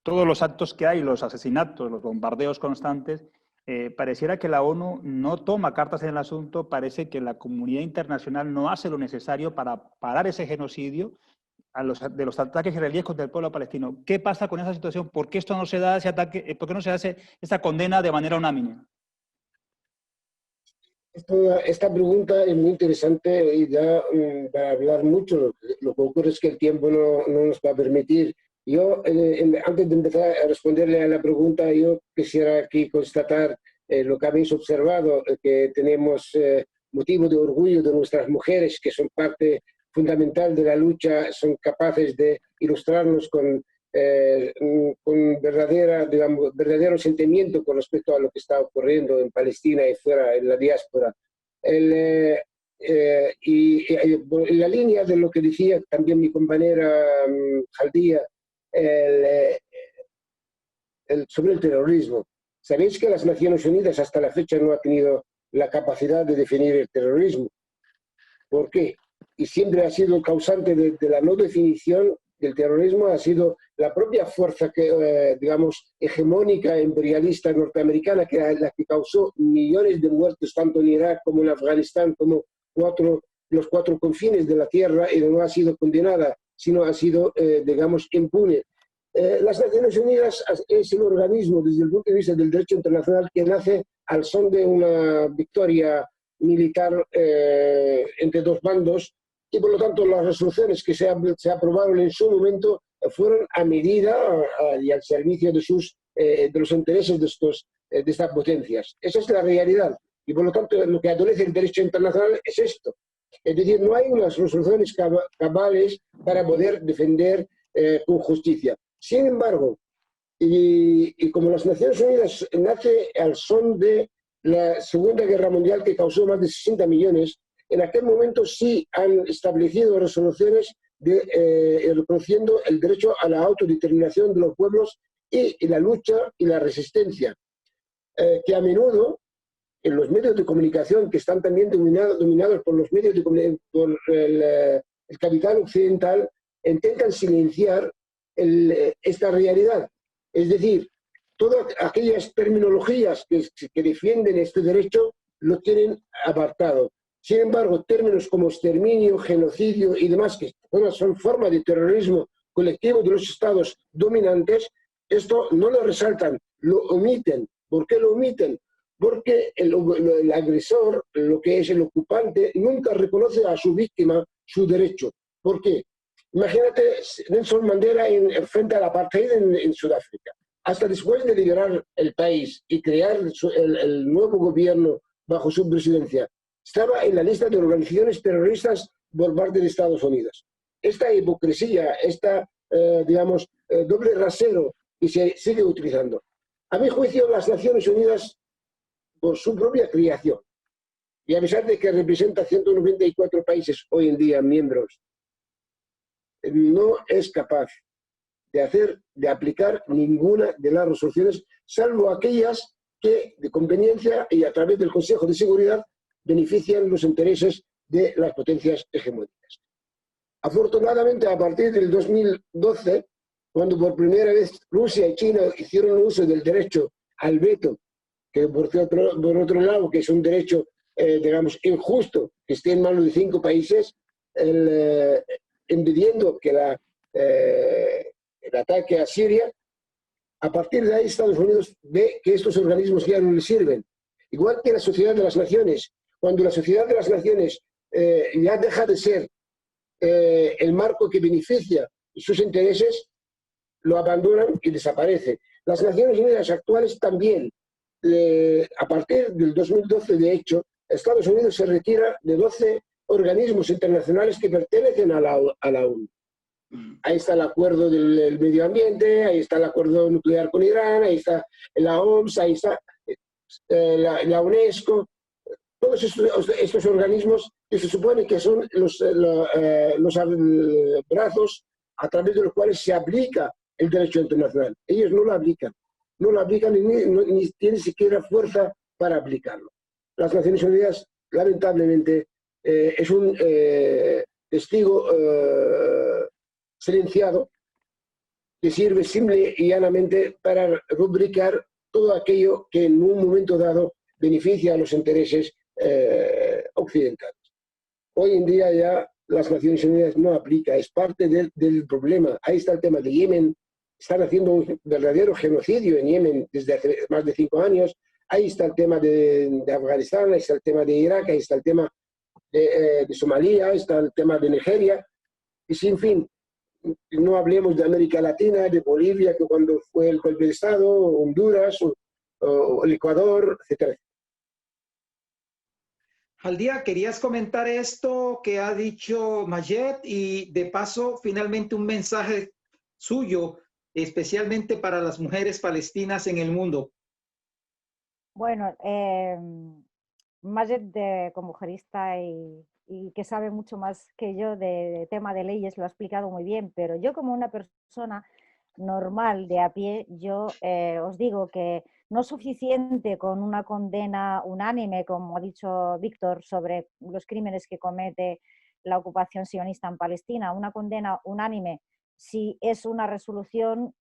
todos los actos que hay, los asesinatos, los bombardeos constantes, pareciera que la ONU no toma cartas en el asunto, parece que la comunidad internacional no hace lo necesario para parar ese genocidio de los ataques israelíes contra el pueblo palestino. ¿Qué pasa con esa situación? ¿Por qué esto no se da ese ataque? ¿Por qué no se hace esa condena de manera unánime? Esta pregunta es muy interesante y da para hablar mucho. Lo que ocurre es que el tiempo no nos va a permitir. Yo, antes de empezar a responderle a la pregunta, yo quisiera aquí constatar lo que habéis observado, que tenemos motivo de orgullo de nuestras mujeres, que son parte fundamental de la lucha, son capaces de ilustrarnos con verdadero sentimiento con respecto a lo que está ocurriendo en Palestina y fuera, en la diáspora. En la línea de lo que decía también mi compañera Jaldía, sobre el terrorismo. Sabéis que las Naciones Unidas hasta la fecha no ha tenido la capacidad de definir el terrorismo. ¿Por qué? Y siempre ha sido el causante de la no definición del terrorismo, ha sido la propia fuerza digamos, hegemónica, imperialista norteamericana, que es la que causó millones de muertos tanto en Irak como en Afganistán, como los 4 confines de la tierra, y no ha sido condenada, sino ha sido, digamos, impune. Las Naciones Unidas es el organismo, desde el punto de vista del derecho internacional, que nace al son de una victoria militar entre 2 bandos, y por lo tanto las resoluciones que se aprobaron en su momento fueron a medida y al servicio de los intereses de estas potencias. Esa es la realidad, y por lo tanto lo que adolece el derecho internacional es esto. Es decir, no hay unas resoluciones cabales para poder defender con justicia. Sin embargo, y como las Naciones Unidas nace al son de la Segunda Guerra Mundial, que causó más de 60 millones, en aquel momento sí han establecido resoluciones reconociendo el derecho a la autodeterminación de los pueblos y la lucha y la resistencia, que a menudo en los medios de comunicación, que están también dominados por los medios por el capital occidental, intentan silenciar esta realidad. Es decir, todas aquellas terminologías que defienden este derecho lo tienen apartado. Sin embargo, términos como exterminio, genocidio y demás, que son formas de terrorismo colectivo de los estados dominantes, esto no lo resaltan, lo omiten. ¿Por qué lo omiten? Porque el agresor, lo que es el ocupante, nunca reconoce a su víctima su derecho. ¿Por qué? Imagínate Nelson Mandela frente al apartheid en Sudáfrica. Hasta después de liberar el país y crear el nuevo gobierno bajo su presidencia, estaba en la lista de organizaciones terroristas por parte de Estados Unidos. Esta hipocresía, digamos, doble rasero que se sigue utilizando. A mi juicio, las Naciones Unidas, por su propia creación, y a pesar de que representa 194 países hoy en día miembros, no es capaz de aplicar ninguna de las resoluciones, salvo aquellas que, de conveniencia y a través del Consejo de Seguridad, benefician los intereses de las potencias hegemónicas. Afortunadamente, a partir del 2012, cuando por primera vez Rusia y China hicieron uso del derecho al veto, que por otro lado, que es un derecho, digamos, injusto, que esté en manos de 5 países, impidiendo que el ataque a Siria, a partir de ahí Estados Unidos ve que estos organismos ya no le sirven. Igual que la Sociedad de las Naciones. Cuando la Sociedad de las Naciones ya deja de ser el marco que beneficia sus intereses, lo abandonan y desaparece. Las Naciones Unidas actuales también, a partir del 2012, de hecho, Estados Unidos se retira de 12 organismos internacionales que pertenecen a la ONU. Ahí está el acuerdo del medio ambiente, ahí está el acuerdo nuclear con Irán, ahí está la OMS, ahí está la UNESCO. todos estos organismos que se supone que son los brazos a través de los cuales se aplica el derecho internacional. Ellos no lo aplican, ni tienen siquiera fuerza para aplicarlo. Las Naciones Unidas, lamentablemente, es un testigo silenciado que sirve simple y llanamente para rubricar todo aquello que en un momento dado beneficia a los intereses occidentales. Hoy en día ya las Naciones Unidas no aplica, es parte del problema. Ahí está el tema de Yemen, están haciendo un verdadero genocidio en Yemen desde hace más de 5 años. Ahí está el tema de Afganistán, ahí está el tema de Irak, ahí está el tema de Somalia, ahí está el tema de Nigeria, y sin fin. No hablemos de América Latina, de Bolivia, que cuando fue el golpe de Estado, Honduras, o el Ecuador, etc. Jaldía, ¿querías comentar esto que ha dicho Mayet? Y de paso, finalmente un mensaje suyo, especialmente para las mujeres palestinas en el mundo. Bueno, Mayet, como jurista y que sabe mucho más que yo de tema de leyes, lo ha explicado muy bien, pero yo como una persona normal de a pie, yo os digo que no es suficiente con una condena unánime, como ha dicho Víctor, sobre los crímenes que comete la ocupación sionista en Palestina. Una condena unánime, si es una resolución,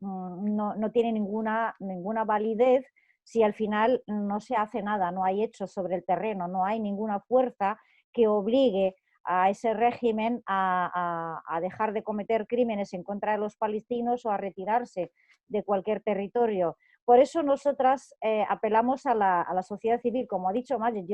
no tiene ninguna validez si al final no se hace nada, no hay hechos sobre el terreno, no hay ninguna fuerza que obligue a ese régimen a dejar de cometer crímenes en contra de los palestinos o a retirarse de cualquier territorio. Por eso nosotras apelamos a la sociedad civil, como ha dicho Mayet.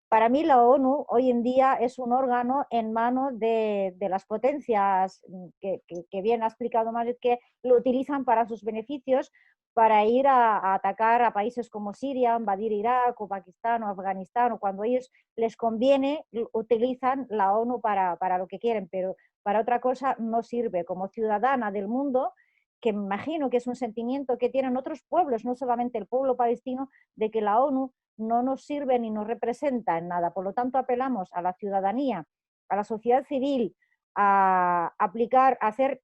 Para mí la ONU hoy en día es un órgano en manos de las potencias que bien ha explicado Mayet, que lo utilizan para sus beneficios, para ir a atacar a países como Siria, invadir Irak o Pakistán o Afganistán, o cuando a ellos les conviene utilizan la ONU para lo que quieren, pero para otra cosa no sirve. Como ciudadana del mundo, que me imagino que es un sentimiento que tienen otros pueblos, no solamente el pueblo palestino, de que la ONU no nos sirve ni nos representa en nada. Por lo tanto, apelamos a la ciudadanía, a la sociedad civil, a aplicar, a hacer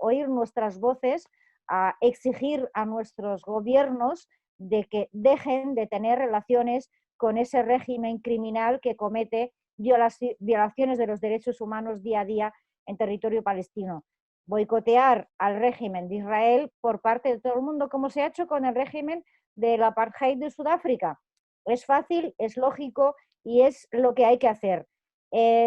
oír nuestras voces, a exigir a nuestros gobiernos de que dejen de tener relaciones con ese régimen criminal que comete violaciones de los derechos humanos día a día en territorio palestino. Boicotear al régimen de Israel por parte de todo el mundo, como se ha hecho con el régimen del apartheid de Sudáfrica. Es fácil, es lógico y es lo que hay que hacer.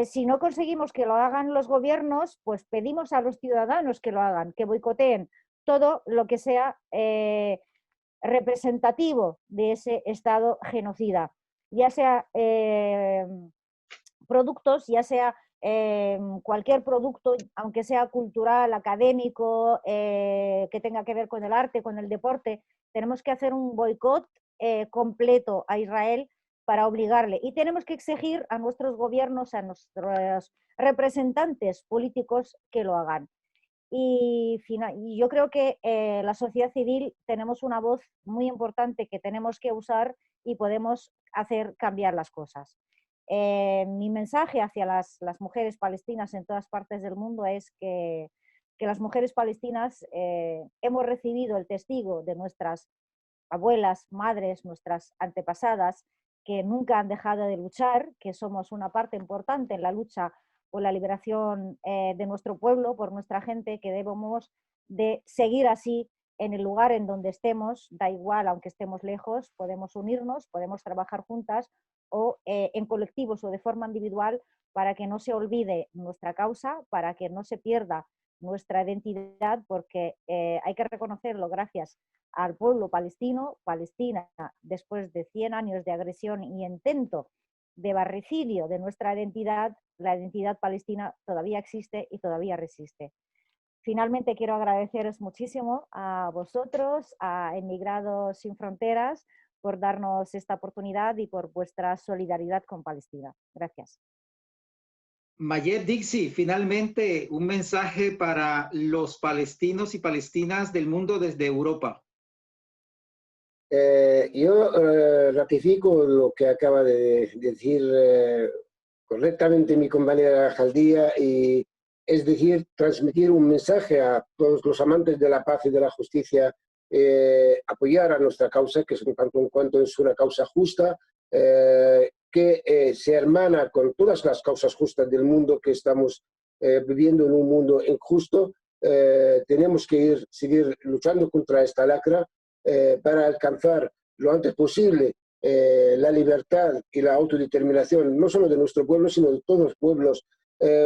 Si no conseguimos que lo hagan los gobiernos, pues pedimos a los ciudadanos que lo hagan, que boicoteen todo lo que sea representativo de ese Estado genocida, ya sea productos, ya sea cualquier producto, aunque sea cultural, académico, que tenga que ver con el arte, con el deporte. Tenemos que hacer un boicot completo a Israel para obligarle. Y tenemos que exigir a nuestros gobiernos, a nuestros representantes políticos que lo hagan. Y yo creo que la sociedad civil tenemos una voz muy importante que tenemos que usar y podemos hacer cambiar las cosas. Mi mensaje hacia las mujeres palestinas en todas partes del mundo es que las mujeres palestinas hemos recibido el testigo de nuestras abuelas, madres, nuestras antepasadas, que nunca han dejado de luchar, que somos una parte importante en la lucha por la liberación de nuestro pueblo, por nuestra gente, que debemos de seguir así en el lugar en donde estemos, da igual, aunque estemos lejos, podemos unirnos, podemos trabajar juntas o en colectivos o de forma individual para que no se olvide nuestra causa, para que no se pierda nuestra identidad, porque hay que reconocerlo gracias al pueblo palestino. Palestina, después de 100 años de agresión y intento de barricidio de nuestra identidad, la identidad palestina todavía existe y todavía resiste. Finalmente quiero agradeceros muchísimo a vosotros, a Emigrados Sin Fronteras, por darnos esta oportunidad y por vuestra solidaridad con Palestina. Gracias. Mayet Dixie, finalmente un mensaje para los palestinos y palestinas del mundo desde Europa. Yo ratifico lo que acaba de decir correctamente mi compañera Jaldía, y es decir, transmitir un mensaje a todos los amantes de la paz y de la justicia, apoyar a nuestra causa, que es en cuanto es una causa justa, que se hermana con todas las causas justas del mundo, que estamos viviendo en un mundo injusto. Tenemos que seguir luchando contra esta lacra para alcanzar lo antes posible la libertad y la autodeterminación, no solo de nuestro pueblo, sino de todos los pueblos,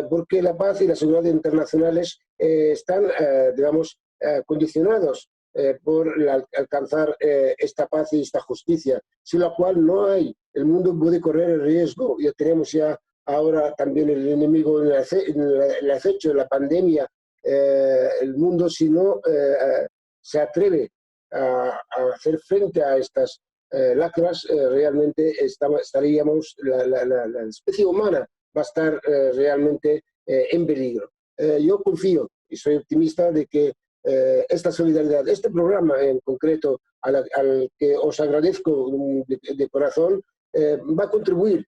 porque la paz y la seguridad internacionales están, digamos, condicionados por alcanzar esta paz y esta justicia, sin la cual no hay, el mundo puede correr el riesgo. Ya tenemos ya ahora también el enemigo en el acecho, la pandemia. El mundo, si no se atreve a hacer frente a estas lacras, realmente estaríamos, la especie humana va a estar realmente en peligro. Yo confío y soy optimista de que esta solidaridad, este programa en concreto, al que os agradezco de corazón, va a contribuir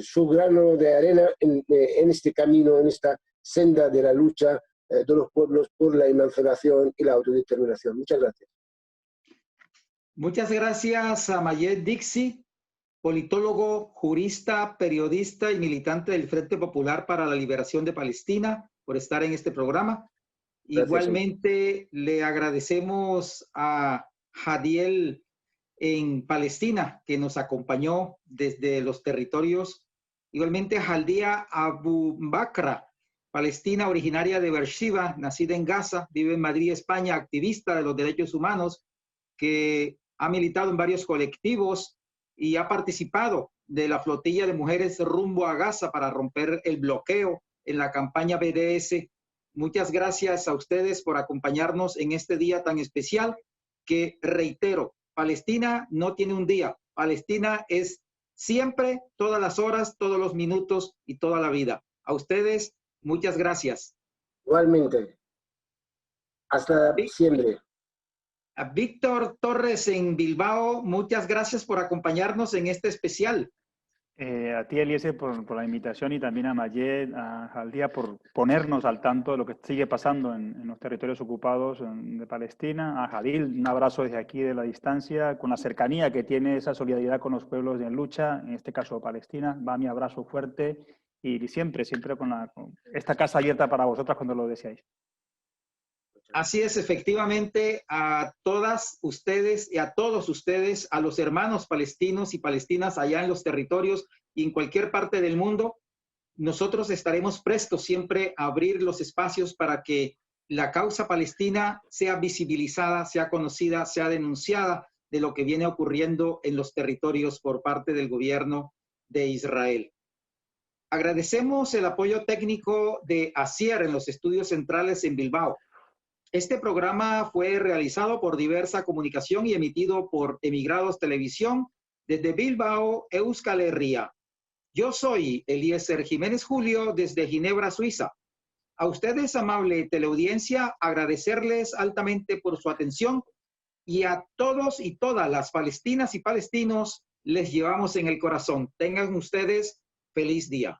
su grano de arena en este camino, en esta senda de la lucha de los pueblos por la emancipación y la autodeterminación. Muchas gracias. Muchas gracias a Mayed Dixie, politólogo, jurista, periodista y militante del Frente Popular para la Liberación de Palestina, por estar en este programa. Gracias. Igualmente le agradecemos a Jadiel en Palestina, que nos acompañó desde los territorios. Igualmente a Jaldía Abu Bakra, Palestina, originaria de Beersheba, nacida en Gaza, vive en Madrid, España, activista de los derechos humanos, que ha militado en varios colectivos y ha participado de la flotilla de mujeres rumbo a Gaza para romper el bloqueo en la campaña BDS. Muchas gracias a ustedes por acompañarnos en este día tan especial que, reitero, Palestina no tiene un día. Palestina es siempre, todas las horas, todos los minutos y toda la vida. A ustedes, muchas gracias. Igualmente. Hasta siempre. A Víctor Torres en Bilbao, muchas gracias por acompañarnos en este especial. A ti, Eliezer, por la invitación, y también a Mayed, a Jaldía, por ponernos al tanto de lo que sigue pasando en los territorios ocupados de Palestina. A Jadil, un abrazo desde aquí, de la distancia, con la cercanía que tiene esa solidaridad con los pueblos en lucha, en este caso Palestina. Va mi abrazo fuerte y siempre con esta casa abierta para vosotras cuando lo deseáis. Así es, efectivamente, a todas ustedes y a todos ustedes, a los hermanos palestinos y palestinas allá en los territorios y en cualquier parte del mundo, nosotros estaremos prestos siempre a abrir los espacios para que la causa palestina sea visibilizada, sea conocida, sea denunciada de lo que viene ocurriendo en los territorios por parte del gobierno de Israel. Agradecemos el apoyo técnico de Asier en los estudios centrales en Bilbao. Este programa fue realizado por Diversa Comunicación y emitido por Emigrados Televisión desde Bilbao, Euskal Herria. Yo soy Eliezer Jiménez Julio desde Ginebra, Suiza. A ustedes, amable teleaudiencia, agradecerles altamente por su atención, y a todos y todas las palestinas y palestinos les llevamos en el corazón. Tengan ustedes feliz día.